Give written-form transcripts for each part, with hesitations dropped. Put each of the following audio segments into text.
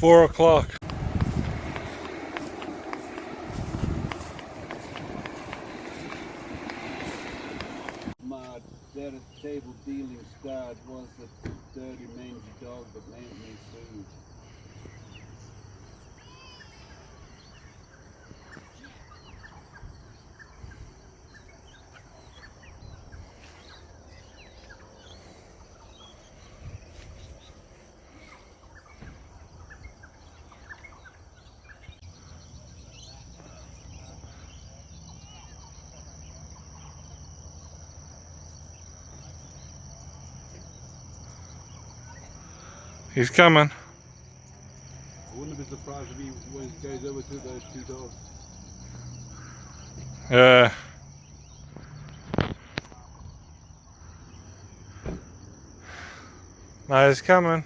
4 o'clock. My there at the table dealing start was the dirty mangy dog that made me food. He's coming. I wouldn't be surprised if he goes over to those two dogs. Yeah. No, he's coming.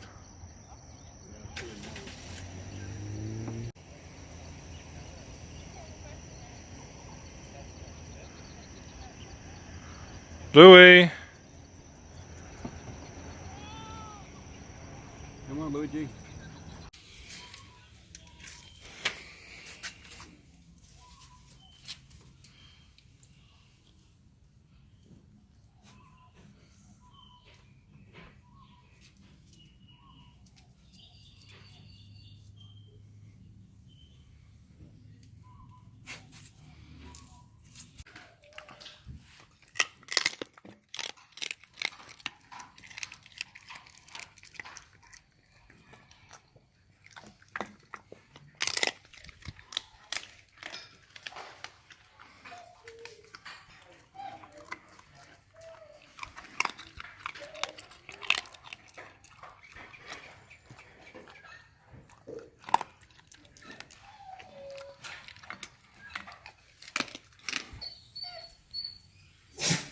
Loui. Come on, Luigi.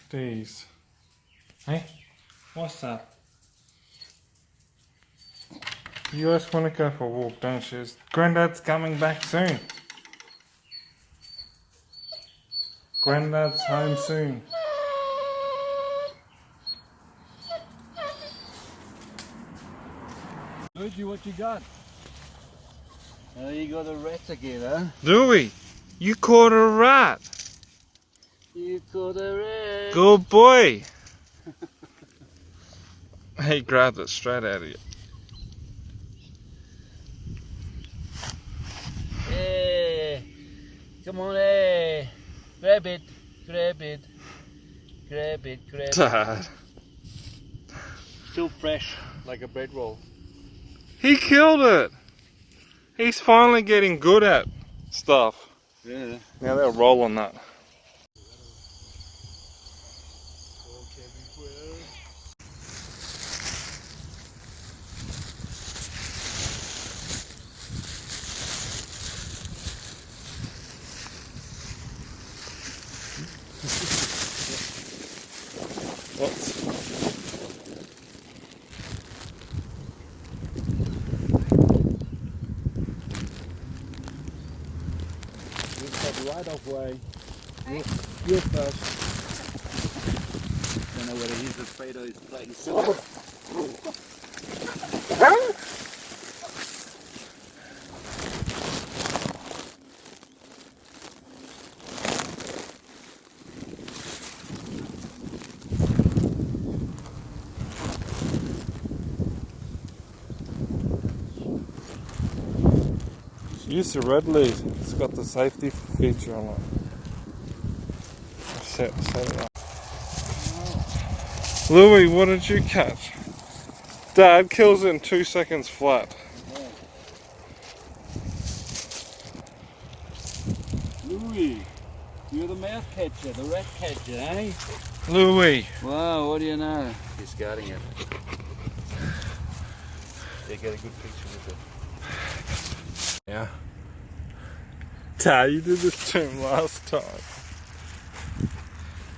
Jeez. Hey, what's that? You just want to go for a walk, don't you? Granddad's coming back soon. Granddad's home soon. Luigi, what you got? Oh, you got a rat again, huh? Loui, you caught a rat. You caught a rat. Good boy. He grabbed it straight out of you. Hey, come on, hey. Grab it, grab it, grab it, grab it. Dad. Still fresh, like a bread roll. He killed it. He's finally getting good at stuff. Yeah. Now they'll roll on that. Whoops. Right off way. You're first. Don't know whether he's afraid of his place. Use the red lead. It's got the safety feature on it. Set it up. Loui, what did you catch? Dad kills it in 2 seconds flat. Loui, you're the mouse catcher, the rat catcher, eh? Loui. Wow, what do you know? He's guarding it. They get a good picture with it. Yeah. Dad, you did this to him last time.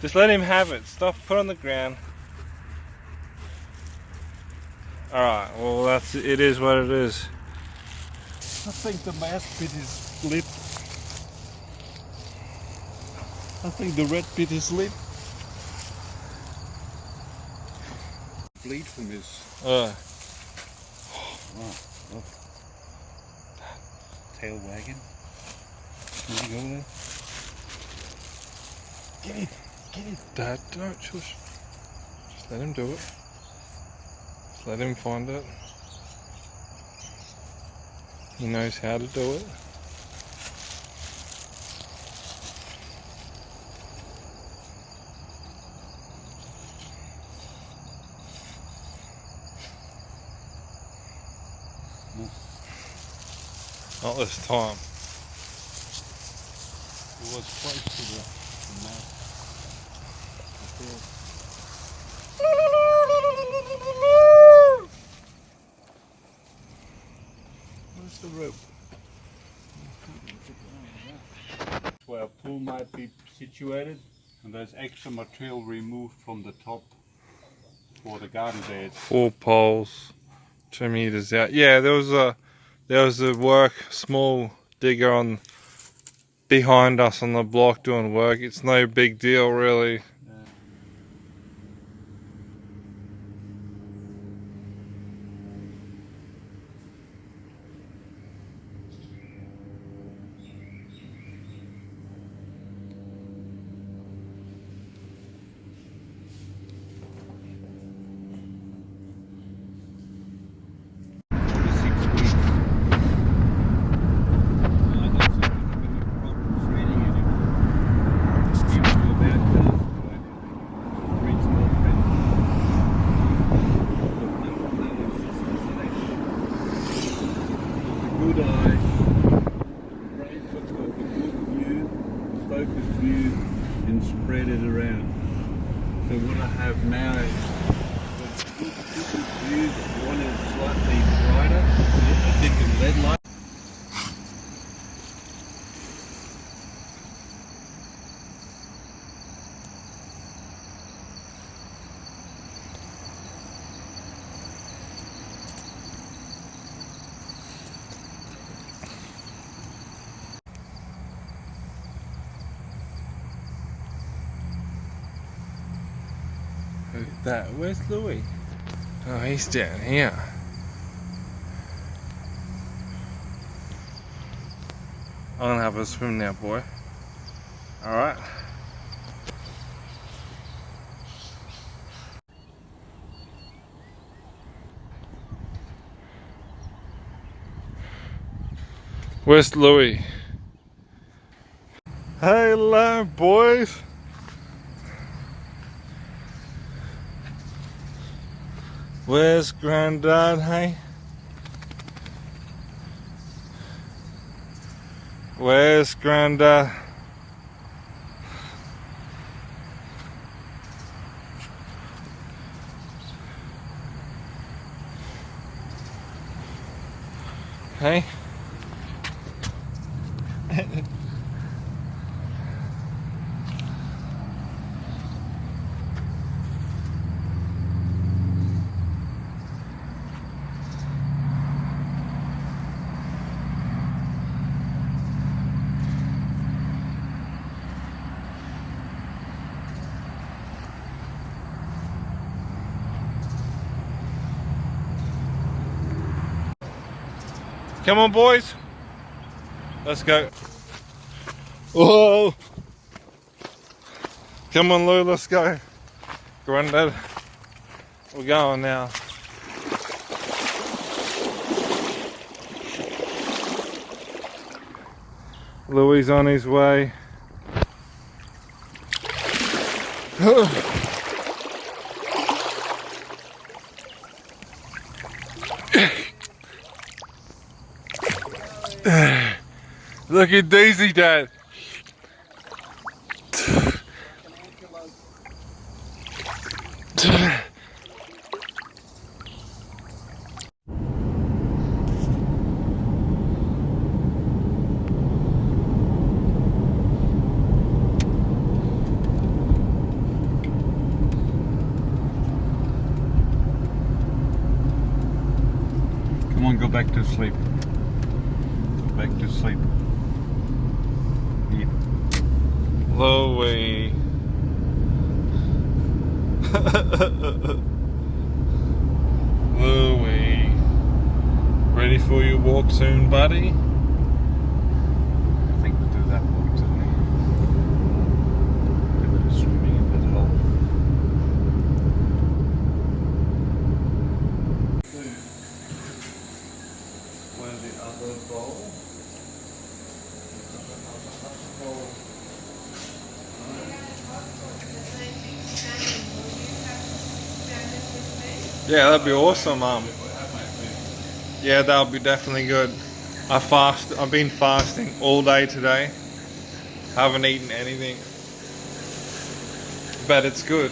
Just let him have it. Stop, put it on the ground. Alright, well it is what it is. I think the mouse bit his lip. I think the rat bit his lip. Bleed from his. Oh. tail wagging. Can you go there? Get it! Get it! Dad, don't shush. Just let him do it. Just let him find it. He knows how to do it. Not this time. It was close to the mouth. Where's the rope? Where a pool might be situated, and there's extra material removed from the top for the garden beds. 4 poles, 2 meters out. Yeah, there was a small digger on behind us on the block doing work. It's no big deal really. And spread it around. So what I have now is good view. One is slightly brighter, a different LED light. Where's Loui? Oh, he's down here. I'm gonna have a swim now, boy. Alright. Where's Loui? Hello, boys. Where's Grandad, hey? Where's Grandad? Hey? Come on, boys. Let's go. Whoa. Come on, Lou, let's go. Grandad, we're going now. Louie's on his way. Look at Deazy, Dad. Come on, go back to sleep. Go back to sleep. Yep. Loui. Loui. Ready for your walk soon, buddy? Yeah, that'd be awesome. Yeah, that'll be definitely good. I've been fasting all day today. Haven't eaten anything, but it's good.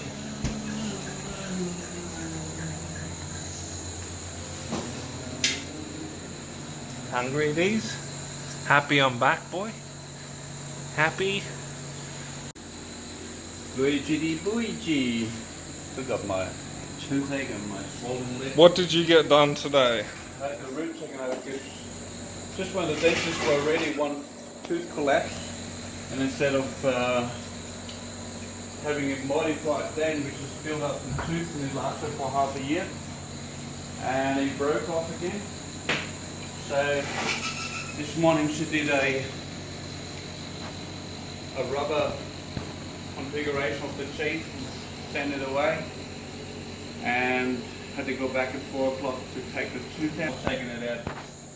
Hungry these? Happy I'm back, boy? Happy? Luigi di Luigi. Took up my toothache and my swollen lip. What did you get done today? The roots are going to just when the dentist were already one tooth collapsed, and instead of having it modified then, we just filled up the tooth and it lasted for half a year, and it broke off again. So this morning she did a rubber configuration of the teeth and send it away, and had to go back at 4 o'clock to take the tooth out. Taking it out,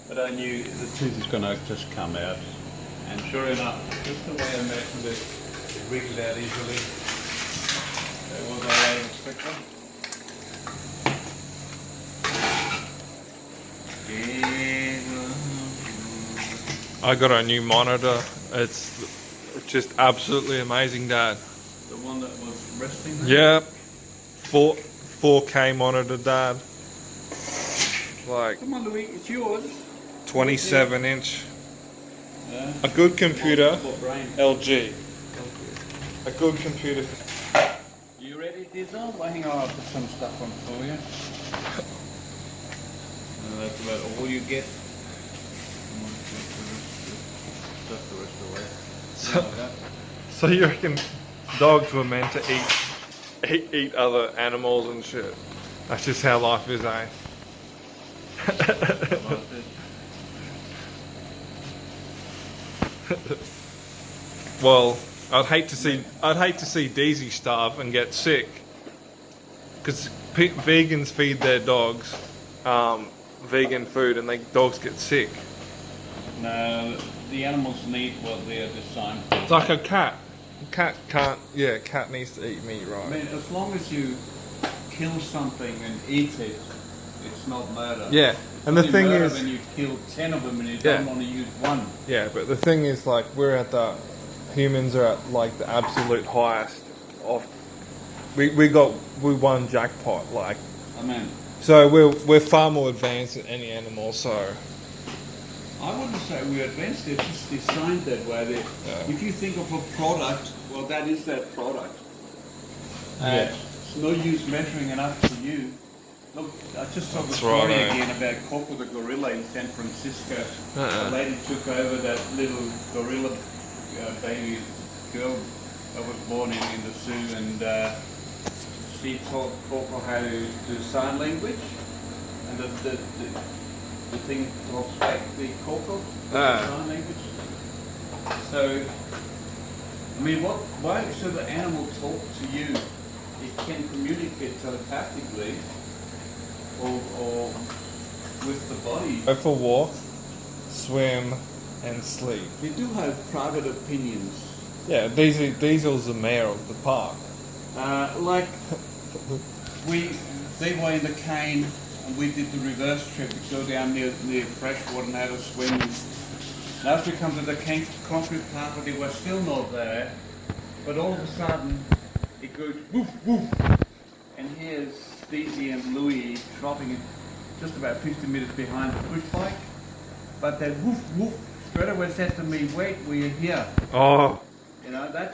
but I knew the tooth is going to just come out, and sure enough, just the way I imagined it, it wriggled out easily. That was what I expected. I got a new monitor. It's just absolutely amazing, Dad. The one that was resting there? Yep. 4K monitor, Dad. Like Come on, Louis, it's yours. 27 inch. Yeah. A good computer. What brain? LG. A good computer. You ready, Dizzle? Well, hang on, I'll put some stuff on for you. That's about all you get. Stuff the rest away. So you reckon dogs were meant to eat other animals and shit? That's just how life is, eh? Well, I'd hate to see Deazy starve and get sick, because vegans feed their dogs vegan food and dogs get sick. No, the animals need what they are designed for. It's like a cat. Cat can't. Yeah, cat needs to eat meat, right? I mean, as long as you kill something and eat it, it's not murder. Yeah, and the thing is, when you kill 10 of them and you Yeah. don't want to use one. yeah, but the thing is, like, humans are at like the absolute highest of. We won jackpot, like. I mean, So we're far more advanced than any animal. So I wouldn't say we're advanced, it's just designed that way. That if you think of a product, well, that is that product. Yeah. It's no use measuring it up to you. Look, I just saw the That's story right, again about Coco the gorilla in San Francisco. Uh-uh. The lady took over that little gorilla baby girl that was born in the zoo, and she taught Coco how to do sign language, and the thing talks back the Coco sign language. So, I mean, why should the animal talk to you? It can communicate telepathically or with the body. go for a walk, swim, and sleep. We do have private opinions. Yeah, Diesel's the mayor of the park. Like they were in the Cairns and we did the reverse trip to go down near freshwater and have a swim. Now as we come to the concrete park, they were still not there, but all of a sudden it goes woof woof, and here's Deazy and Loui dropping it just about 50 meters behind the push bike. But that woof woof straight away said to me, "Wait, we're here." Oh. You know,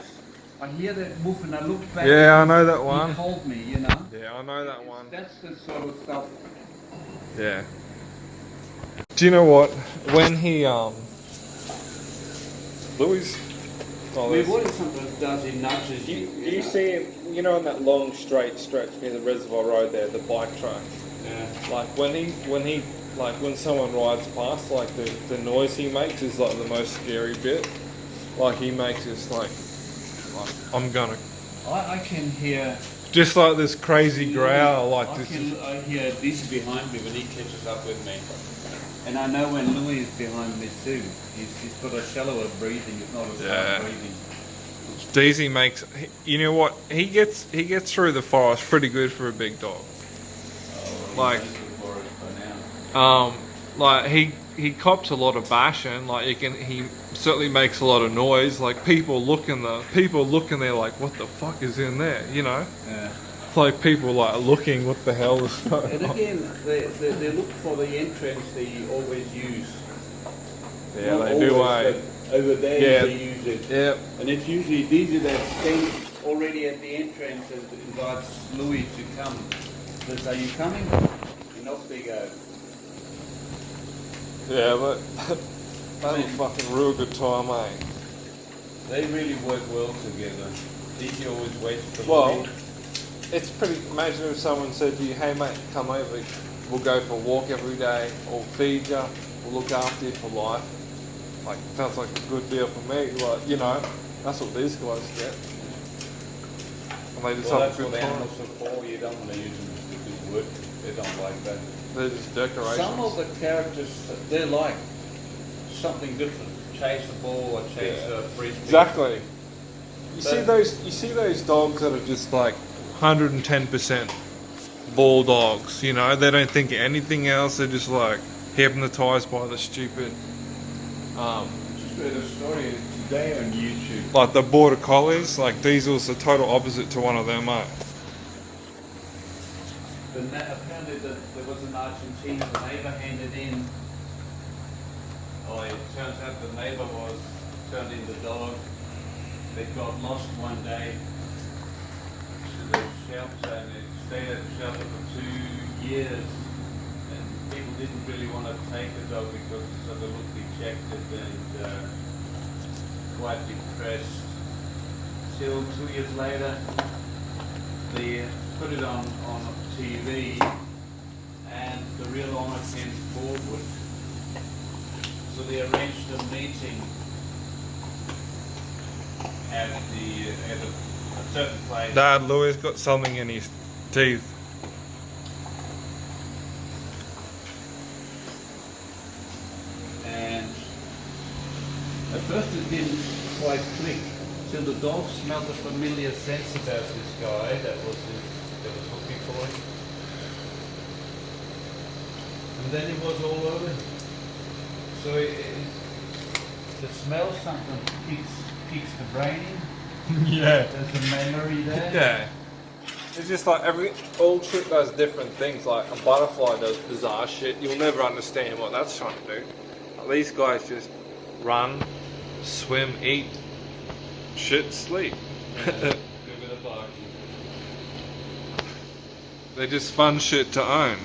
I hear that woof and I look back. Yeah, I know that one. He told me, you know. Yeah, I know that one. That's the sort of stuff. Yeah. Do you know what? When he Louis. I mean, what he sometimes does, he nudges Do you. you see him? You know, on that long straight stretch near the Reservoir Road there, the bike track. Yeah. Like when someone rides past, like the noise he makes is like the most scary bit. Like he makes this like I'm gonna. I can hear. Just like this crazy growl, like I this. I hear this behind me when he catches up with me, and I know when Louis is behind me too. He's got a shallower breathing. It's not a slow breathing. Deazy makes. You know what? He gets through the forest pretty good for a big dog. Oh, Like, for it by now. like he cops a lot of bashing. Like he certainly makes a lot of noise. Like people look in there like, what the fuck is in there? You know, Yeah. like people like looking, what the hell is going And on? again, they look for the entrance they always use. Yeah, Not they do. always, but over there Yeah. they use it. Yeah. And it's usually Deezy that stands already at the entrance and invites Loui to come. Says, are you coming? And off they go. Yeah, but that's a fucking real good time, eh? They really work well together. Deezy always waits for Well, Loui. it's pretty. Imagine if someone said to you, "Hey mate, come over. We'll go for a walk every day. We'll feed you. We'll look after you for life." Like, sounds like a good deal for me. Like, you know, that's what these guys get. And they just Well, have that's a what good time. animals are for. You don't want to use them as good wood. They don't like that. They're just decorations. Some of the characters, they're like something different. Chase a ball or chase a frisbee. Exactly. You But- see those dogs that are just like 110% ball dogs. You know, they don't think of anything else. They're just like hypnotized by the stupid. Just read a story today on YouTube. Like the border collies, like Diesel's the total opposite to one of them, mate. Apparently there was an Argentine, the neighbor handed in. Oh, it turns out the neighbor turned in the dog. They got lost one day to the shelter and they stayed at the shelter for 2 years. And people didn't really want to take the dog because so they looked dejected and quite depressed. Till 2 years later, they put it on TV and the real owner came forward. So they arranged a meeting at a certain place. Dad, Louis got something in his teeth. And at first it didn't quite click till the dog smelled a familiar sense about this guy that was looking for him. And then it was all over. So the smell something kicks the brain in. Yeah. There's a memory there. Yeah. It's just like all shit does different things. Like a butterfly does bizarre shit. You'll never understand what that's trying to do. Like, these guys just run, swim, eat, shit, sleep. Give it a bark. They're just fun shit to own.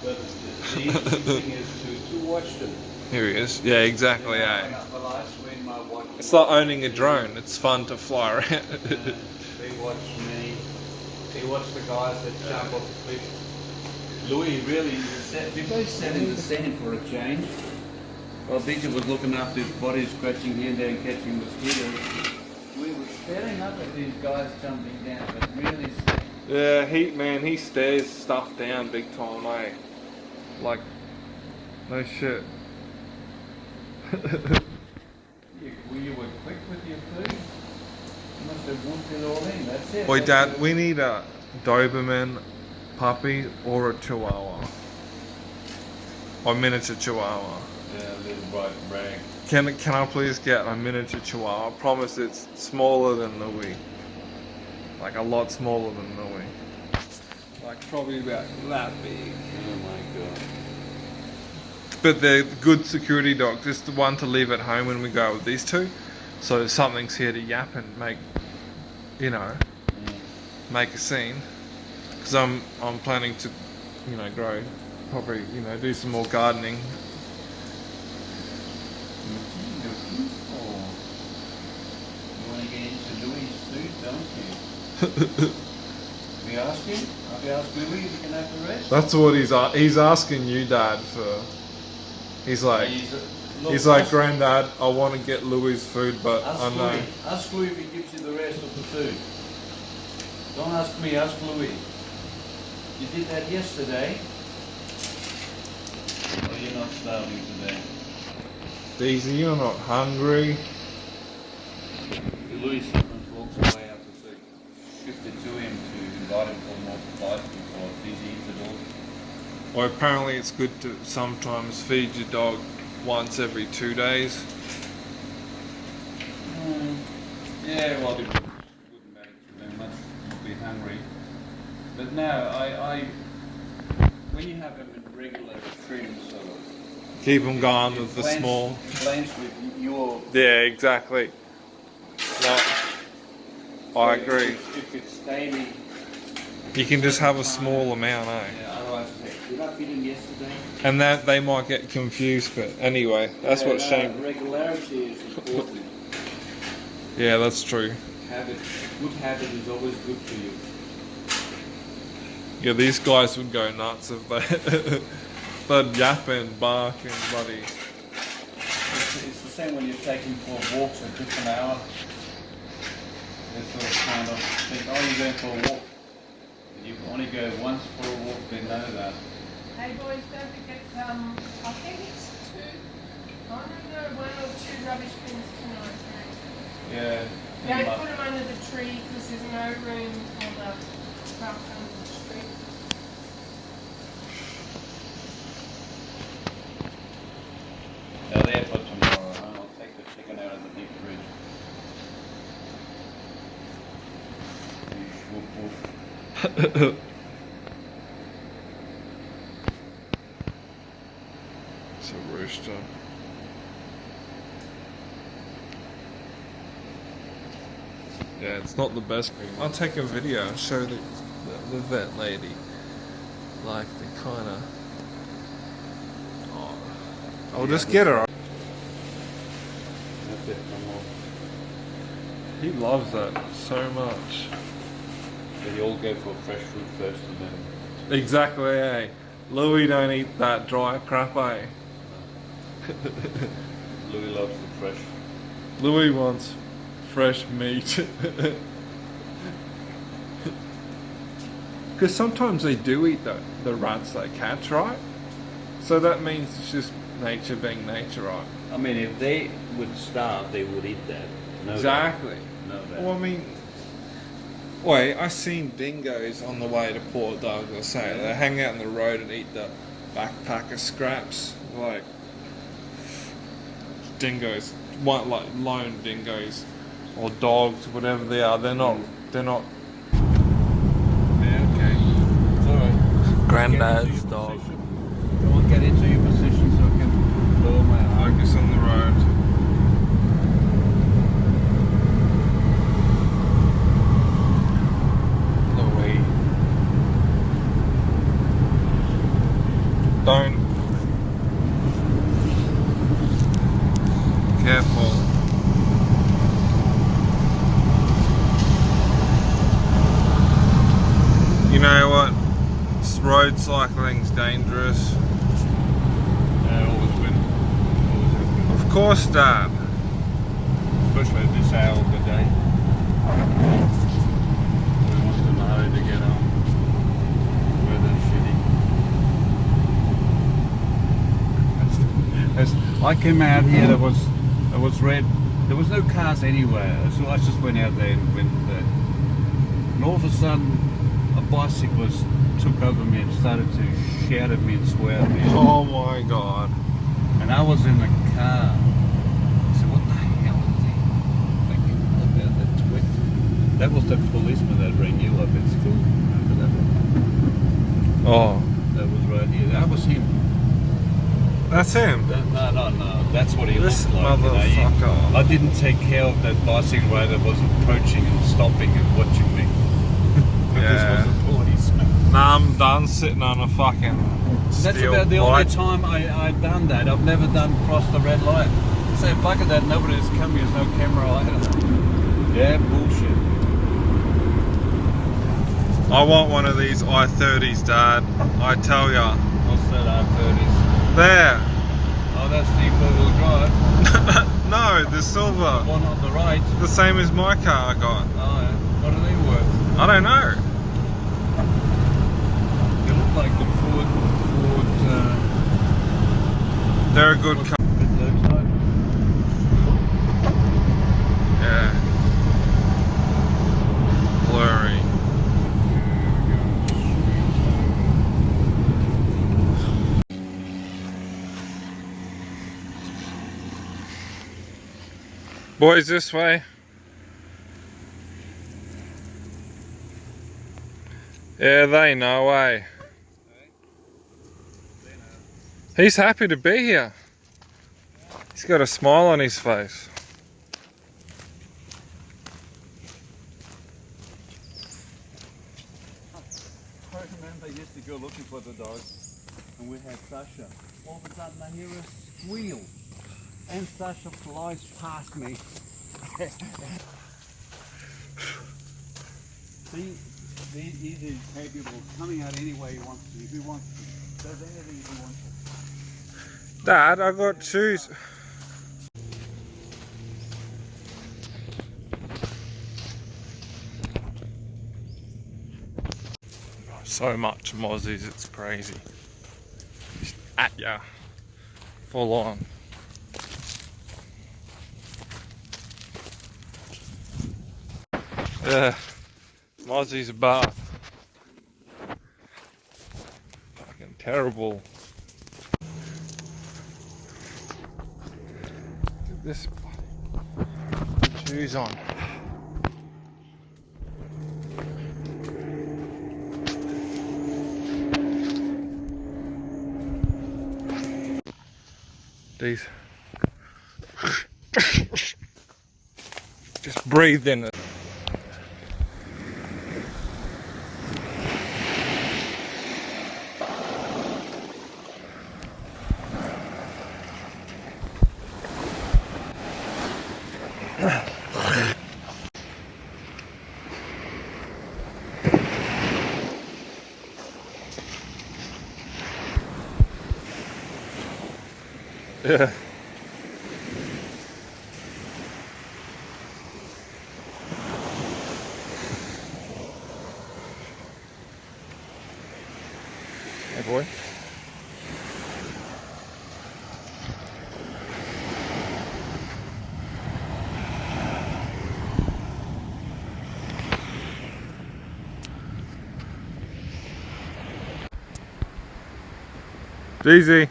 But the interesting thing is to watch them. Here he is. Yeah, exactly. Yeah. Well, I swim, I watch It's like owning a drone. It's fun to fly around. They watch me. They watch the guys that jump off the cliff. Loui really, they both sat in the sand for a change. While Deezy was looking after his body, scratching here and there and catching mosquitoes. We were staring up at these guys jumping down, but really Yeah, he stares stuff down big time, eh? Like, no shit. you were quick with your food. You must have whooped it all in, that's it. Boy, That's Dad, it. we need a Doberman puppy or a Chihuahua. Or miniature Chihuahua. Yeah, little white rag. Can I please get a miniature Chihuahua? I promise it's smaller than Loui. Like a lot smaller than Loui. Like probably about that big. Oh my god. But they're good security dogs. It's the one to leave at home when we go with these two. So something's here to yap and make, you know, make a scene. Because I'm planning to, you know, grow, probably, you know, do some more gardening. You want to get into Louis' suit, don't you? We ask him? Have we asked Louis if he can have the rest? That's what he's asking you, Dad, for. He's like, Look, he's like, ask- Granddad, I want to get Louis' food, but Ask I know. Louis. Ask Louis if he gives you the rest of the food. Don't ask me, ask Louis. You did that yesterday. Or you're not starving today? Deezy, you're not hungry. Louis sometimes walks away after food. Gift it to him to invite him for more supplies before Deezy eats it all. Or apparently it's good to sometimes feed your dog once every 2 days. Yeah, well, it wouldn't matter to them much. They'll be hungry. But no, I when you have them in regular trim, sort of. Keep them going with the small. Blends with your. Yeah, exactly. No, I agree. If it's daily. You can just have a small amount, eh? Yeah, otherwise, did I feed him yesterday? And that they might get confused, but anyway, that's what Shane. Regularity is important. Yeah, that's true. Good habit is always good for you. Yeah, these guys would go nuts if they they'd yap and bark and bloody. It's the same when you're taking for walks at different hours. They sort of kind of think, oh, you're going for a walk. If you only go once for a walk, they know that. Hey boys, don't forget, I think it's 1 or 2 rubbish bins tonight. Yeah. Don't put them under the tree because there's no room for the truck under the street. They're there for tomorrow. Huh? I'll take the chicken out of the deep fridge. Woof, woof. It's a rooster. Yeah, it's not the best. I'll take a video and show the vet lady. Like the kind of. Oh, I'll just get her. That's it, no more. He loves that so much. They all go for fresh fruit first and then. Exactly, eh? Louis don't eat that dry crap, eh? Louis loves the fresh. Louis wants fresh meat. Because sometimes they do eat the rats they catch, right? So that means it's just nature being nature, right? I mean, if they would starve, they would eat that. No Exactly. No doubt. Well, I mean, wait, I seen dingoes on the way to Port Douglas. Say they hang out in the road and eat the backpacker scraps, like dingoes, what, like lone dingoes or dogs, whatever they are. They're not. Yeah, okay. It's alright. Granddad's dog. I want to get into your position so I can lower my arm. Focus on the road. Louis. Don't. Careful. You know what? Road cycling's dangerous. Yeah, always been. Always has been. Of course, Dad. Especially at this hour of the day. Everyone's in a hurry to get home. Weather's shitty. I came out here, there was red. There was no cars anywhere, so I just went out there and went there. And all of a sudden, a bicyclist took over me and started to shout at me and swear at me. Oh my God. And I was in the car. I said, what the hell is he thinking about that twit? That was the policeman that rang you up at school. Remember that one? Oh. That was right here. That was him. That's him? No. That's what he This looked like. motherfucker. I didn't take care of that bicycle rider that was approaching and stopping and watching me. But Yeah. this was a policeman. Nah, I'm done sitting on a fucking That's steel about the only bike. time I've done that. I've never done cross the red light. Say, bugger that, nobody's coming, there's no camera either. Yeah, bullshit. I want one of these i30s, Dad. I tell ya. What's that R30s? There. Oh, that's the four-wheel drive. No, the The silver. one on the right. The same as my car I got. Oh, yeah. What are they worth? I don't know. They look like the Ford They're a good car. bit low tide. Yeah. Blurry. Boys, this way. Yeah, they know, eh? He's happy to be here. He's got a smile on his face. I remember I used to go looking for the dog, and we had Sasha. All of a sudden I hear a squeal, and Sasha flies past me. He's capable of coming out any way he wants to, if he wants to. Does anything he wants to. Dad, I got shoes. So much mozzies, it's crazy. Just at ya. Full on. Yeah. Mozzie's about fucking terrible. Look at this. Put shoes on. These. Just breathe in it. Yeah. Hey boy. Deazy.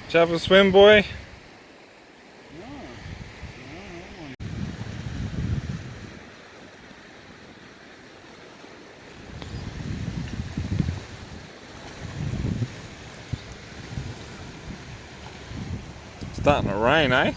Did you have a swim, boy? Starting to rain, eh?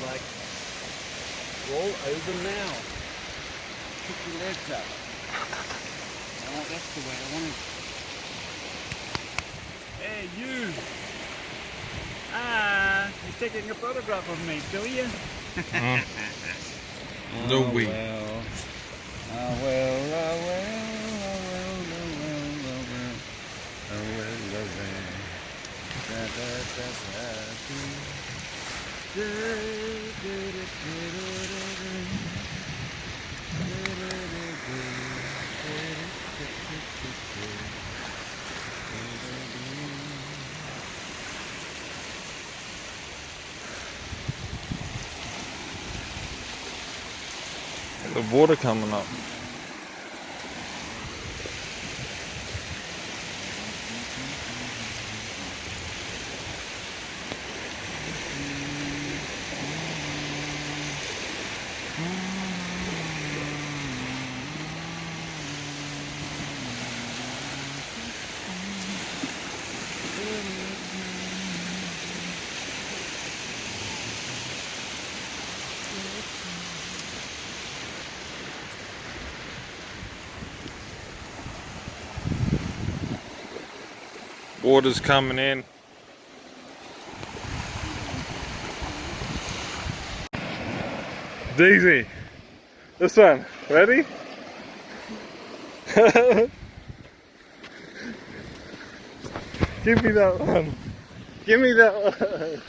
Like, roll over now. Put your legs up. Oh, that's the way I want it. Hey, you! Ah, you're taking a photograph of me, do you? Loui. Well. Oh, well, oh, well, oh, well, oh, well, oh, well. Oh, well, oh, well. Da, da, da, da, da. Da, da, da, The water coming up. Water's coming in. Deazy, this one, ready? Give me that one. Give me that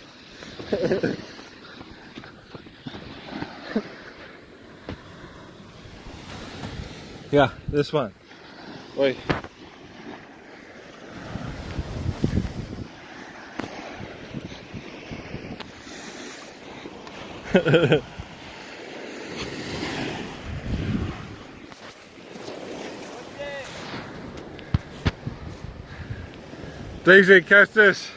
one. Yeah, this one. Wait. Deazy, catch this.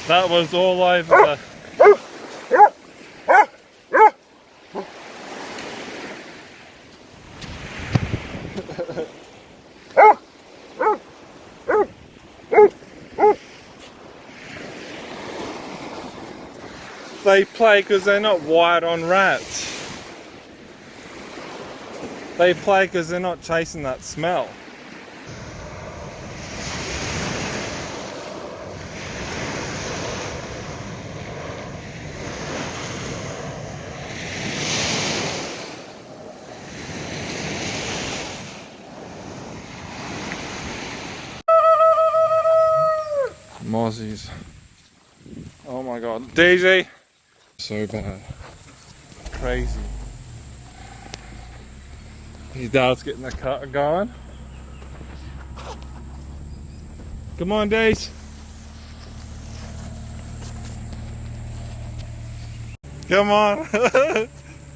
That was all over. They play because they're not wired on rats. They play because they're not chasing that smell. Mozzies. Oh my god. Deazy! So bad. Crazy. His dad's getting the car going. Come on, Deez. Come on.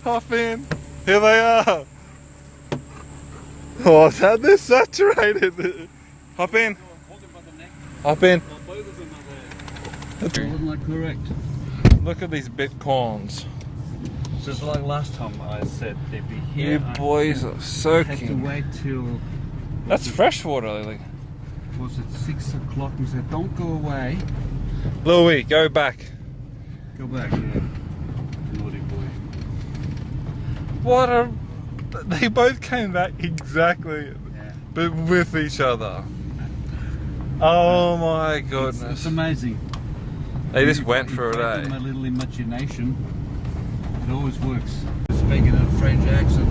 Hop in. Here they are. Oh, they're saturated. Hop in. Hop in. Wasn't that correct? Look at these bitcoins. Just like last time I said they'd be here. You boys are I had to soaking. wait till... That's freshwater, Lily. Was it 6 o'clock? We said, don't go away. Loui, go back. Go back, yeah. Naughty boy. What a... They both came back exactly, Yeah. but with each other. Oh my goodness. It's amazing. They just went If for it, I give eh? my little imagination, it always works. Speaking a French accent.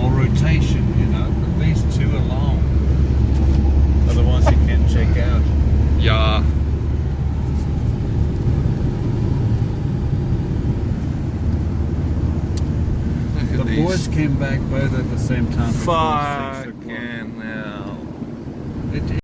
Or rotation, you know, but these two alone are the ones you can check out. Yeah. Look The at these. boys came back both at the same time. before 6 o'clock. Fucking hell. It